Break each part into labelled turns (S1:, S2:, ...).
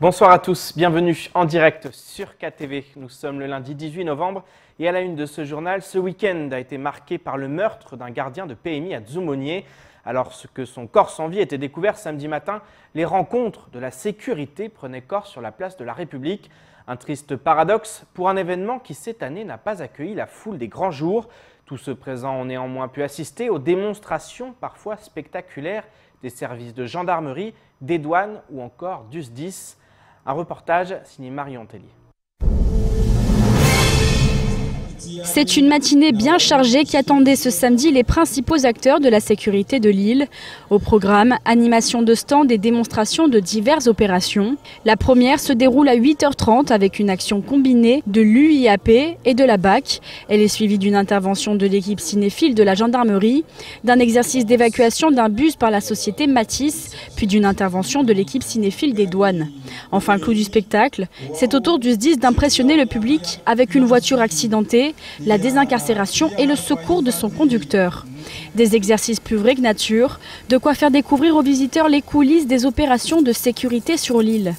S1: Bonsoir à tous, bienvenue en direct sur KTV. Nous sommes le lundi 18 novembre et à la une de ce journal, ce week-end a été marqué par le meurtre d'un gardien de PMI à Dzoumogné. Alors que son corps sans vie était découvert samedi matin, les rencontres de la sécurité prenaient corps sur la place de la République. Un triste paradoxe pour un événement qui cette année n'a pas accueilli la foule des grands jours. Tous ceux présents ont néanmoins pu assister aux démonstrations parfois spectaculaires des services de gendarmerie, des douanes ou encore du SDIS. Un reportage signé Marion Tellier.
S2: C'est une matinée bien chargée qui attendait ce samedi les principaux acteurs de la sécurité de l'île. Au programme, animation de stands et démonstration de diverses opérations. La première se déroule à 8h30 avec une action combinée de l'UIAP et de la BAC. Elle est suivie d'une intervention de l'équipe cinéphile de la gendarmerie, d'un exercice d'évacuation d'un bus par la société Matisse, puis d'une intervention de l'équipe cinéphile des douanes. Enfin, le clou du spectacle, c'est au tour du SDIS d'impressionner le public avec une voiture accidentée, la désincarcération et le secours de son conducteur. Des exercices plus vrais que nature, de quoi faire découvrir aux visiteurs les coulisses des opérations de sécurité sur l'île.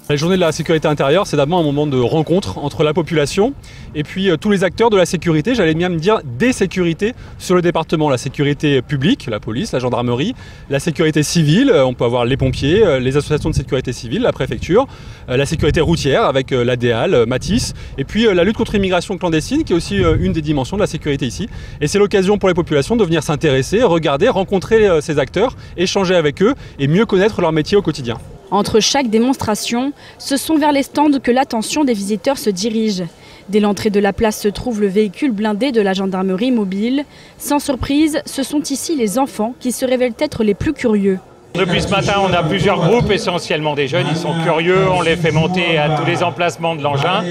S3: La journée de la sécurité intérieure, c'est d'abord un moment de rencontre entre la population et puis tous les acteurs de la sécurité, j'allais bien me dire des sécurités sur le département. La sécurité publique, la police, la gendarmerie, la sécurité civile, on peut avoir les pompiers, les associations de sécurité civile, la préfecture, la sécurité routière avec l'ADAL, Matisse, et puis la lutte contre l'immigration clandestine qui est aussi une des dimensions de la sécurité ici. Et c'est l'occasion pour les populations de venir s'intéresser, regarder, rencontrer ces acteurs, échanger avec eux et mieux connaître leur métier au quotidien.
S2: Entre chaque démonstration, ce sont vers les stands que l'attention des visiteurs se dirige. Dès l'entrée de la place se trouve le véhicule blindé de la gendarmerie mobile. Sans surprise, ce sont ici les enfants qui se révèlent être les plus curieux.
S4: Depuis ce matin, on a plusieurs groupes, essentiellement des jeunes. Ils sont curieux, on les fait monter à tous les emplacements de l'engin.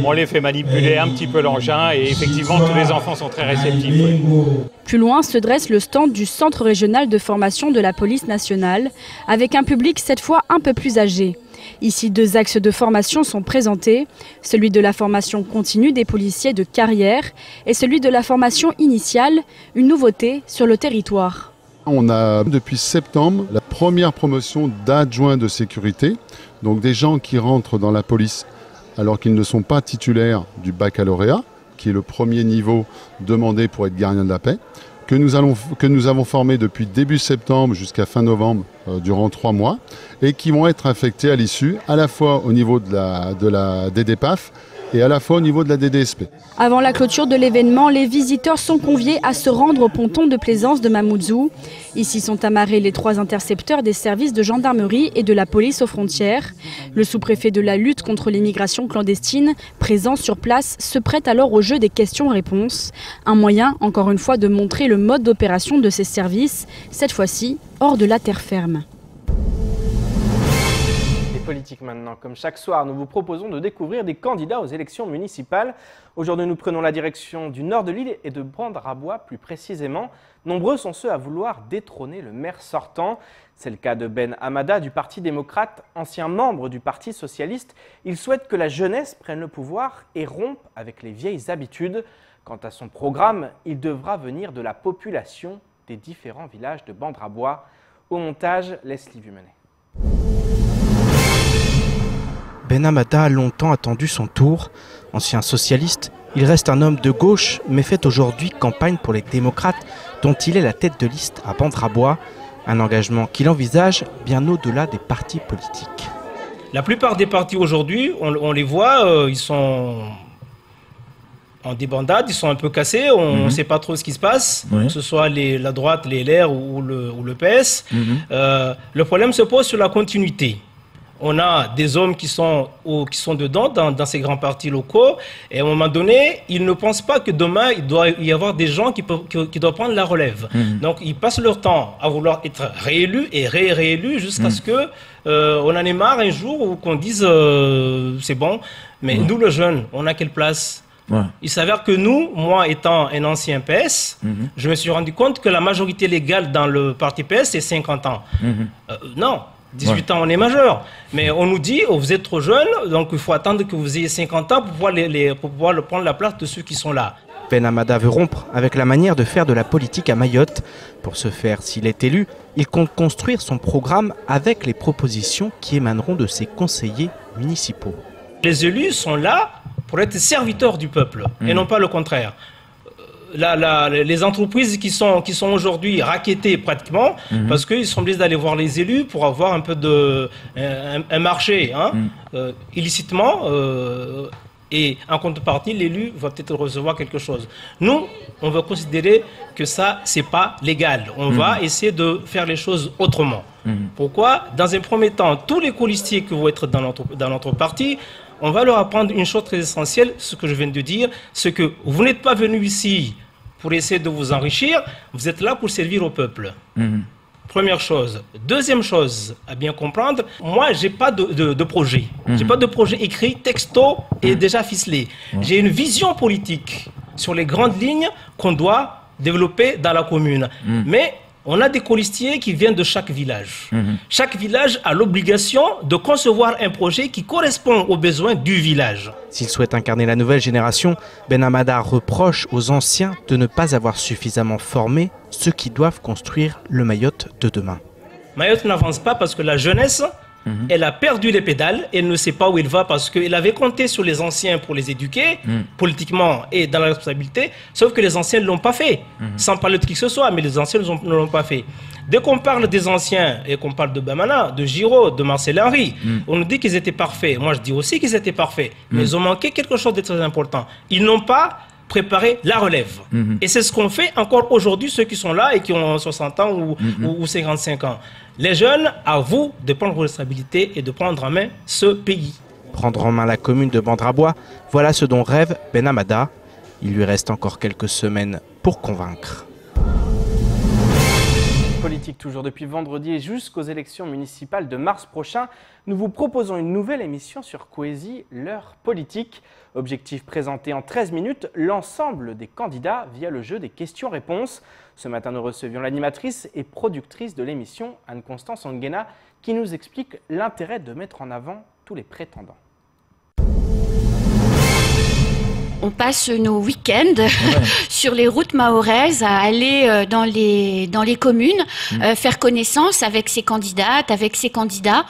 S4: On les fait manipuler un petit peu l'engin et effectivement, tous les enfants sont très réceptifs.
S2: Plus loin se dresse le stand du Centre régional de formation de la police nationale, avec un public cette fois un peu plus âgé. Ici, deux axes de formation sont présentés, celui de la formation continue des policiers de carrière et celui de la formation initiale, une nouveauté sur le territoire.
S5: On a depuis septembre la première promotion d'adjoints de sécurité, donc des gens qui rentrent dans la police alors qu'ils ne sont pas titulaires du baccalauréat, qui est le premier niveau demandé pour être gardien de la paix, que nous avons formé depuis début septembre jusqu'à fin novembre durant 3 mois et qui vont être affectés à l'issue à la fois au niveau de la DDPAF et à la fois au niveau de la DDSP.
S2: Avant la clôture de l'événement, les visiteurs sont conviés à se rendre au ponton de plaisance de Mamoudzou. Ici sont amarrés les 3 intercepteurs des services de gendarmerie et de la police aux frontières. Le sous-préfet de la lutte contre l'immigration clandestine, présent sur place, se prête alors au jeu des questions-réponses. Un moyen, encore une fois, de montrer le mode d'opération de ces services, cette fois-ci hors de la terre ferme.
S1: Politique maintenant. Comme chaque soir, nous vous proposons de découvrir des candidats aux élections municipales. Aujourd'hui, nous prenons la direction du nord de l'île et de Bandrabois plus précisément. Nombreux sont ceux à vouloir détrôner le maire sortant. C'est le cas de Ben Hamada du Parti démocrate, ancien membre du Parti socialiste. Il souhaite que la jeunesse prenne le pouvoir et rompe avec les vieilles habitudes. Quant à son programme, il devra venir de la population des différents villages de Bandrabois. Au montage, Leslie Vumenet.
S6: Ben Hamada a longtemps attendu son tour. Ancien socialiste, il reste un homme de gauche, mais fait aujourd'hui campagne pour les démocrates, dont il est la tête de liste à Bandrabois. Un engagement qu'il envisage bien au-delà des partis politiques.
S7: La plupart des partis aujourd'hui, on les voit, ils sont en débandade, ils sont un peu cassés, on ne sait pas trop ce qui se passe, que ce soit la droite, les LR ou le PS. Le problème se pose sur la continuité. On a des hommes qui sont dedans, dans ces grands partis locaux, et à un moment donné, ils ne pensent pas que demain, il doit y avoir des gens qui doivent prendre la relève. Donc, ils passent leur temps à vouloir être réélus et réélus jusqu'à ce que on en ait marre un jour ou qu'on dise c'est bon, mais nous, le jeune, on a quelle place ? Il s'avère que nous, moi étant un ancien PS, je me suis rendu compte que la majorité légale dans le parti PS, c'est 50 ans. Non. 18 ans, on est majeur. Mais on nous dit, oh, vous êtes trop jeune, donc il faut attendre que vous ayez 50 ans pour pouvoir prendre la place de ceux qui sont là.
S6: Ben Hammada veut rompre avec la manière de faire de la politique à Mayotte. Pour ce faire, s'il est élu, il compte construire son programme avec les propositions qui émaneront de ses conseillers municipaux.
S7: Les élus sont là pour être serviteurs du peuple et non pas le contraire. Les entreprises qui sont aujourd'hui racketées pratiquement parce qu'ils sont obligés d'aller voir les élus pour avoir un peu un marché illicitement et en contrepartie l'élu va peut-être recevoir quelque chose. Nous, on va considérer que ça c'est pas légal. On va essayer de faire les choses autrement. Pourquoi? Dans un premier temps, tous les colistiers qui vont être dans notre parti, on va leur apprendre une chose très essentielle, ce que je viens de dire, c'est que vous n'êtes pas venu ici pour essayer de vous enrichir, vous êtes là pour servir au peuple. Première chose. Deuxième chose à bien comprendre, moi, j'ai pas de projet. J'ai pas de projet écrit, texto et déjà ficelé. J'ai une vision politique sur les grandes lignes qu'on doit développer dans la commune. Mais on a des colistiers qui viennent de chaque village. Chaque village a l'obligation de concevoir un projet qui correspond aux besoins du village.
S6: S'il souhaite incarner la nouvelle génération, Ben Hammada reproche aux anciens de ne pas avoir suffisamment formé ceux qui doivent construire le Mayotte de demain.
S7: Mayotte n'avance pas parce que la jeunesse, elle a perdu les pédales, elle ne sait pas où elle va parce qu'elle avait compté sur les anciens pour les éduquer, politiquement et dans la responsabilité, sauf que les anciens ne l'ont pas fait, sans parler de qui que ce soit, mais les anciens ne l'ont pas fait. Dès qu'on parle des anciens et qu'on parle de Bamana, de Giraud, de Marcel Henry, on nous dit qu'ils étaient parfaits. Moi je dis aussi qu'ils étaient parfaits, mais ils ont manqué quelque chose de très important. Ils n'ont pas préparer la relève. Et c'est ce qu'on fait encore aujourd'hui, ceux qui sont là et qui ont 60 ans ou 55 ans. Les jeunes, à vous de prendre vos responsabilités et de prendre en main ce pays.
S6: Prendre en main la commune de Bandrabois, voilà ce dont rêve Ben Hammada. Il lui reste encore quelques semaines pour convaincre.
S1: Politique toujours depuis vendredi et jusqu'aux élections municipales de mars prochain, nous vous proposons une nouvelle émission sur Coésie, l'heure politique. Objectif présenter en 13 minutes l'ensemble des candidats via le jeu des questions-réponses. Ce matin, nous recevions l'animatrice et productrice de l'émission, Anne-Constance Anguena, qui nous explique l'intérêt de mettre en avant tous les prétendants.
S8: On passe nos week-ends sur les routes mahoraises à aller dans les communes, faire connaissance avec ces candidates, avec ces candidats,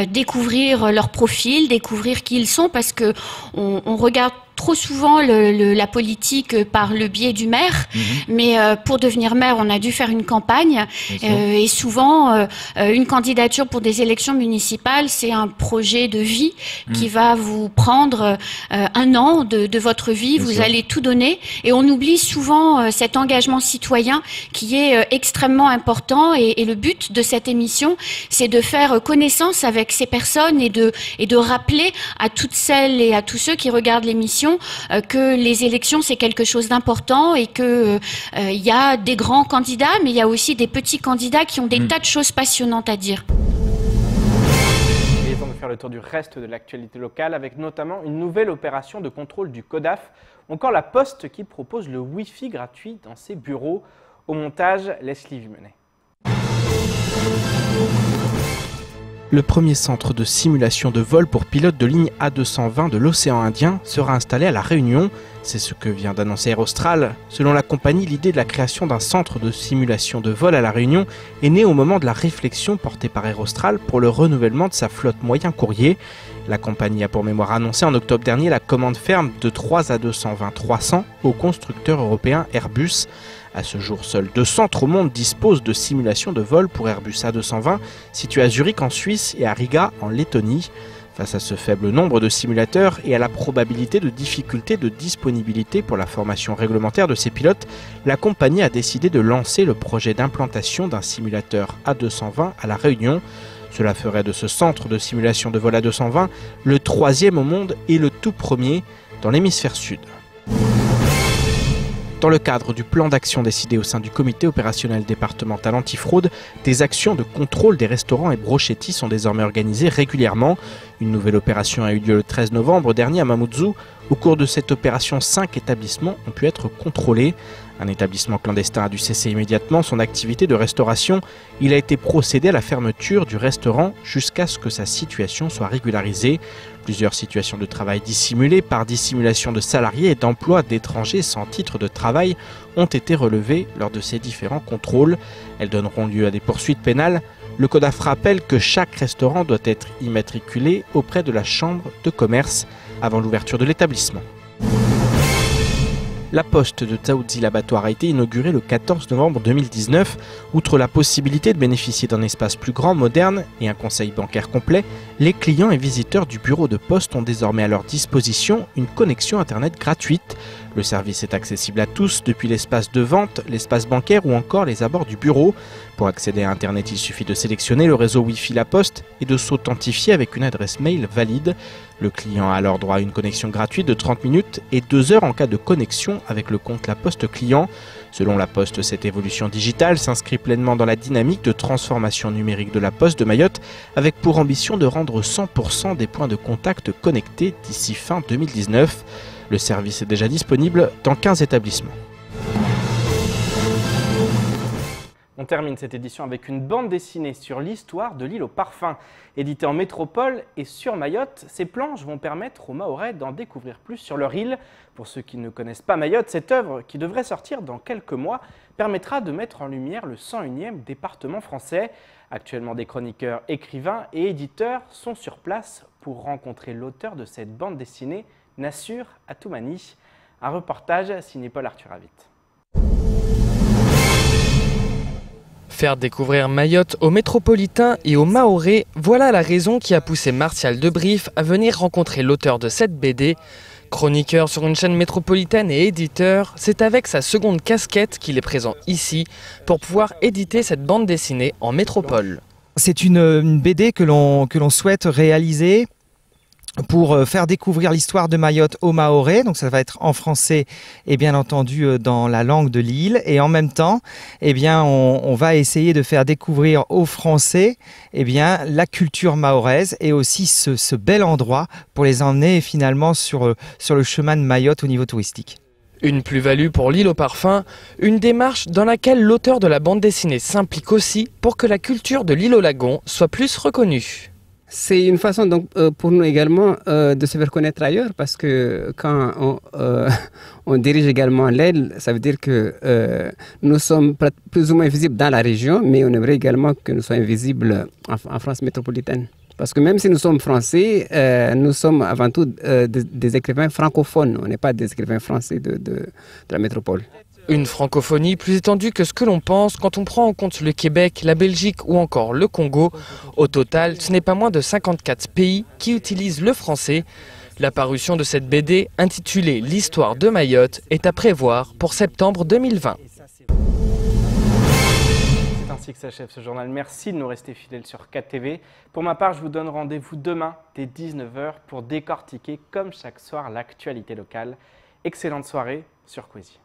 S8: découvrir leur profil, découvrir qui ils sont, parce que on regarde trop souvent la politique par le biais du maire, mais pour devenir maire, on a dû faire une campagne et souvent une candidature pour des élections municipales, c'est un projet de vie qui va vous prendre un an de votre vie, vous allez tout donner et on oublie souvent cet engagement citoyen qui est extrêmement important et le but de cette émission, c'est de faire connaissance avec ces personnes et de rappeler à toutes celles et à tous ceux qui regardent l'émission que les élections c'est quelque chose d'important et que il y a des grands candidats mais il y a aussi des petits candidats qui ont des tas de choses passionnantes à dire.
S1: Il est temps de faire le tour du reste de l'actualité locale avec notamment une nouvelle opération de contrôle du CODAF, encore la Poste qui propose le Wi-Fi gratuit dans ses bureaux. Au montage, Leslie Vimenet.
S6: Le premier centre de simulation de vol pour pilotes de ligne A220 de l'océan Indien sera installé à La Réunion. C'est ce que vient d'annoncer Aerostral. Selon la compagnie, l'idée de la création d'un centre de simulation de vol à La Réunion est née au moment de la réflexion portée par Aerostral pour le renouvellement de sa flotte moyen courrier. La compagnie a pour mémoire annoncé en octobre dernier la commande ferme de 3 A220-300 au constructeur européen Airbus. À ce jour, seuls 2 centres au monde disposent de simulations de vol pour Airbus A220, situés à Zurich en Suisse et à Riga en Lettonie. Face à ce faible nombre de simulateurs et à la probabilité de difficultés de disponibilité pour la formation réglementaire de ces pilotes, la compagnie a décidé de lancer le projet d'implantation d'un simulateur A220 à La Réunion. Cela ferait de ce centre de simulation de vol A220 le 3e au monde et le tout premier dans l'hémisphère sud. Dans le cadre du plan d'action décidé au sein du comité opérationnel départemental antifraude, des actions de contrôle des restaurants et brochettis sont désormais organisées régulièrement. Une nouvelle opération a eu lieu le 13 novembre dernier à Mamoudzou, Au cours de cette opération, 5 établissements ont pu être contrôlés. Un établissement clandestin a dû cesser immédiatement son activité de restauration. Il a été procédé à la fermeture du restaurant jusqu'à ce que sa situation soit régularisée. Plusieurs situations de travail dissimulées par dissimulation de salariés et d'emploi d'étrangers sans titre de travail ont été relevées lors de ces différents contrôles. Elles donneront lieu à des poursuites pénales. Le CODAF rappelle que chaque restaurant doit être immatriculé auprès de la chambre de commerce avant l'ouverture de l'établissement. La poste de Dzaoudzi l'abattoir a été inaugurée le 14 novembre 2019. Outre la possibilité de bénéficier d'un espace plus grand, moderne et un conseil bancaire complet, les clients et visiteurs du bureau de poste ont désormais à leur disposition une connexion Internet gratuite. Le service est accessible à tous depuis l'espace de vente, l'espace bancaire ou encore les abords du bureau. Pour accéder à Internet, il suffit de sélectionner le réseau Wi-Fi La Poste et de s'authentifier avec une adresse mail valide. Le client a alors droit à une connexion gratuite de 30 minutes et 2 heures en cas de connexion avec le compte La Poste client. Selon La Poste, cette évolution digitale s'inscrit pleinement dans la dynamique de transformation numérique de La Poste de Mayotte, avec pour ambition de rendre 100% des points de contact connectés d'ici fin 2019. Le service est déjà disponible dans 15 établissements.
S1: On termine cette édition avec une bande dessinée sur l'histoire de l'île aux parfums. Éditée en métropole et sur Mayotte, ces planches vont permettre aux Mahorais d'en découvrir plus sur leur île. Pour ceux qui ne connaissent pas Mayotte, cette œuvre, qui devrait sortir dans quelques mois, permettra de mettre en lumière le 101e département français. Actuellement, des chroniqueurs, écrivains et éditeurs sont sur place pour rencontrer l'auteur de cette bande dessinée, Nassur Atoumani. Un reportage signé Paul Arthur Avit.
S9: Faire découvrir Mayotte aux métropolitains et aux Mahorais, voilà la raison qui a poussé Martial Debrief à venir rencontrer l'auteur de cette BD. Chroniqueur sur une chaîne métropolitaine et éditeur, c'est avec sa seconde casquette qu'il est présent ici pour pouvoir éditer cette bande dessinée en métropole.
S10: C'est une BD que l'on souhaite réaliser pour faire découvrir l'histoire de Mayotte aux Mahorais. Donc ça va être en français et bien entendu dans la langue de l'île. Et en même temps, eh bien, on va essayer de faire découvrir aux Français eh bien, la culture mahoraise et aussi ce bel endroit pour les emmener finalement sur le chemin de Mayotte au niveau touristique.
S9: Une plus-value pour l'île aux parfums, une démarche dans laquelle l'auteur de la bande dessinée s'implique aussi pour que la culture de l'île aux lagons soit plus reconnue.
S11: C'est une façon donc, pour nous également de se faire connaître ailleurs, parce que quand on dirige également l'aile, ça veut dire que nous sommes plus ou moins visibles dans la région, mais on aimerait également que nous soyons visibles en France métropolitaine. Parce que même si nous sommes français, nous sommes avant tout des écrivains francophones, on n'est pas des écrivains français de la métropole.
S9: Une francophonie plus étendue que ce que l'on pense quand on prend en compte le Québec, la Belgique ou encore le Congo. Au total, ce n'est pas moins de 54 pays qui utilisent le français. La parution de cette BD, intitulée « L'histoire de Mayotte », est à prévoir pour septembre 2020.
S1: C'est ainsi que s'achève ce journal. Merci de nous rester fidèles sur 4TV. Pour ma part, je vous donne rendez-vous demain dès 19h pour décortiquer comme chaque soir l'actualité locale. Excellente soirée sur Kwezi.